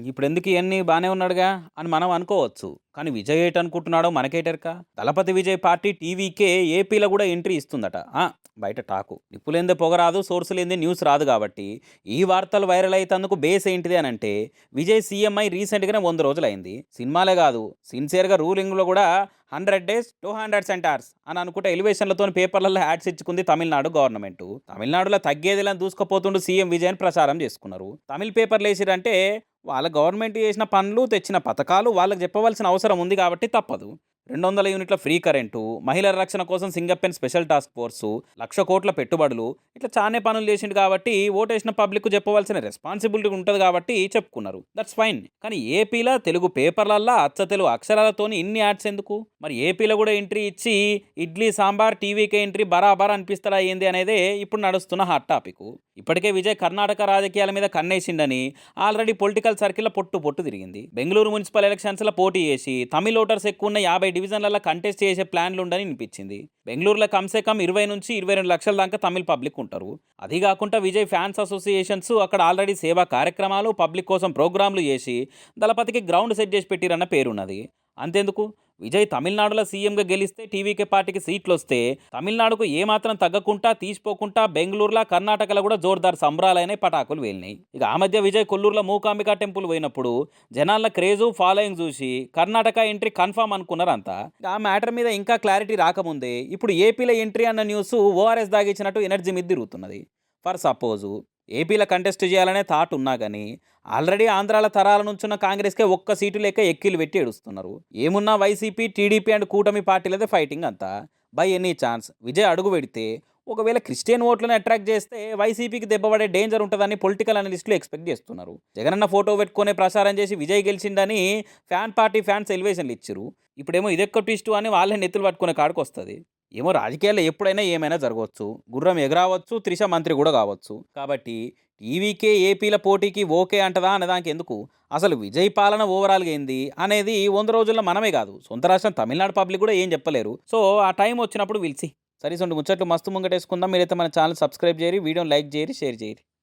ఇప్పుడెందుకు ఇయన్నీ బానే ఉన్నాడుగా అని మనం అనుకోవచ్చు. కానీ విజయ్ ఏటనుకుంటున్నాడో మనకేటెరక. దళపతి విజయ్ పార్టీ టీవీకే ఏపీలో గూడా ఎంట్రీ ఇస్తుందట. బయట టాకు. నిప్పులేందే పొగ రాదు, సోర్స్ లేనిదే న్యూస్ రాదు గాబట్టి, ఈ వార్తలు వైరల్ అయితందుకు బేస్ ఏంటిది అనంటే, విజయ్ సీఎం అయి రీసెంట్‌గానే 100 రోజులయింది. సినిమాలే గాదు, సిన్సియర్‌గా రూలింగ్‌లో గూడా 100 డేస్, 200 సెంటార్స్ అని అనుకుంట ఎలివేషన్‌లతోని పేపర్‌లలో యాడ్స్ ఇచ్చుకుంది తమిళనాడు గవర్నమెంటు. తమిళనాడులో తగ్గేదిలా దూసుకుపోతుండు సీఎం విజయ్ అని ప్రచారం చేసుకున్నారు. తమిళ్ పేపర్‌లేసిర్రంటే వాళ్ళ గవర్నమెంట్ చేసిన పనులు, తెచ్చిన పథకాలు వాళ్ళకి చెప్పవలసిన అవసరం ఉంది కాబట్టి తప్పదు. 200 యూనిట్ల ఫ్రీ కరెంటు, మహిళల రక్షణ కోసం సింగపెన్ స్పెషల్ టాస్క్ ఫోర్సు, 1,00,00,00,000 పెట్టుబడులు ఇట్లా చానే పనులు చేసిండు కాబట్టి ఓటేసిన పబ్లిక్‌కు చెప్పవలసిన రెస్పాన్సిబిలిటీ ఉంటది కాబట్టి చెప్పుకున్నారు. That's fine. కానీ ఏపీలో తెలుగు పేపర్లల్లా అచ్చ తెలుగు అక్షరాలతోని ఇన్ని యాడ్స్ ఎందుకు? మరి ఏపీలో కూడా ఎంట్రీ ఇచ్చి ఇడ్లీ సాంబార్ టీవీకే ఎంట్రీ బరాబర్ అనిపిస్తడా ఏంది అనేదే ఇప్పుడు నడుస్తున్న హాట్ టాపిక్. ఇప్పటికే విజయ్ కర్ణాటక రాజకీయాల మీద కన్నేసిండని ఆల్రెడీ పొలిటికల్ సర్కిల్లో పొట్టు పొట్టు తిరిగింది. బెంగళూరు మున్సిపల్ ఎలక్షన్స్లో పోటీ చేసి తమిళ ఓటర్స్ ఎక్కువ ఉన్న 50 డివిజన్లలో కంటెస్ట్ చేసే ప్లాన్లు ఉండని వినిపించింది. బెంగళూరులో కమ్సే కమ్ 20 నుంచి 22 లక్షల దాకా తమిళ పబ్లిక్ ఉంటారు. అది కాకుండా విజయ్ ఫ్యాన్స్ అసోసియేషన్స్ అక్కడ ఆల్రెడీ సేవా కార్యక్రమాలు పబ్లిక్ కోసం ప్రోగ్రాంలు చేసి దళపతికి గ్రౌండ్ సెట్ చేసి పెట్టిరన్న పేరున్నది. అంతెందుకు, విజయ్ తమిళనాడులో సీఎంగా గెలిస్తే టీవీకే పార్టీకి సీట్లు వస్తే తమిళనాడుకు ఏమాత్రం తగ్గకుండా తీసిపోకుండా బెంగళూరులో కర్ణాటకలో కూడా జోర్దార్ సంబరాలైన పటాకులు వేలినాయి. ఇక ఆ మధ్య విజయ్ కొల్లూరులో మూకాంబికా టెంపుల్ పోయినప్పుడు జనాల క్రేజు ఫాలోయింగ్ చూసి కర్ణాటక ఎంట్రీ కన్ఫర్మ్ అనుకున్నారు అంతా. ఆ మ్యాటర్ మీద ఇంకా క్లారిటీ రాకముందే ఇప్పుడు ఏపీలో ఎంట్రీ అన్న న్యూస్ ఓఆర్ఎస్ దాగిచ్చినట్టు ఎనర్జీ మీద తిరుగుతున్నది. ఫర్ సపోజు ఏపీలో కంటెస్ట్ చేయాలనే థాట్ ఉన్నా కానీ ఆల్రెడీ ఆంధ్రాల తరాల నుంచున్న కాంగ్రెస్కే ఒక్క సీటు లేక ఎక్కిలు పెట్టి ఏడుస్తున్నారు. ఏమున్నా వైసీపీ టీడీపీ అండ్ కూటమి పార్టీలదే ఫైటింగ్ అంతా. బై ఎనీ ఛాన్స్ విజయ్ అడుగు పెడితే ఒకవేళ క్రిస్టియన్ ఓట్లను అట్రాక్ట్ చేస్తే వైసీపీకి దెబ్బపడే డేంజర్ ఉంటుందని పొలిటికల్ అనలిస్టులు ఎక్స్పెక్ట్ చేస్తున్నారు. జగనన్న ఫోటో పెట్టుకునే ప్రచారం చేసి విజయ్ గెలిచిండని పార్టీ ఫ్యాన్స్ ఎలివేషన్లు ఇచ్చారు. ఇప్పుడేమో ఇదెక్క ట్విస్ట్ అని వాళ్ళే నెత్తులు పట్టుకునే కాడికి వస్తుంది. ఏమో రాజకీయాల్లో ఎప్పుడైనా ఏమైనా జరగవచ్చు. గుర్రం ఎగరావచ్చు, త్రిష మంత్రి కూడా కావచ్చు. కాబట్టి టీవీకే ఏపీల పోటీకి ఓకే అంటదా అనేదానికి ఎందుకు, అసలు విజయ్ పాలన ఓవరాల్గా ఏంది అనేది 100 రోజుల్లో మనమే కాదు సొంత రాష్ట్రం తమిళనాడు పబ్లిక్ కూడా ఏం చెప్పలేరు. సో ఆ టైం వచ్చినప్పుడు పిలిచి సరే సొంటి ముచ్చట్లు మస్తు ముంగటేసుకుందాం. మీరైతే మన ఛానల్ సబ్స్క్రైబ్ చేయరి, వీడియోని లైక్ చేయరి, షేర్ చేయరి.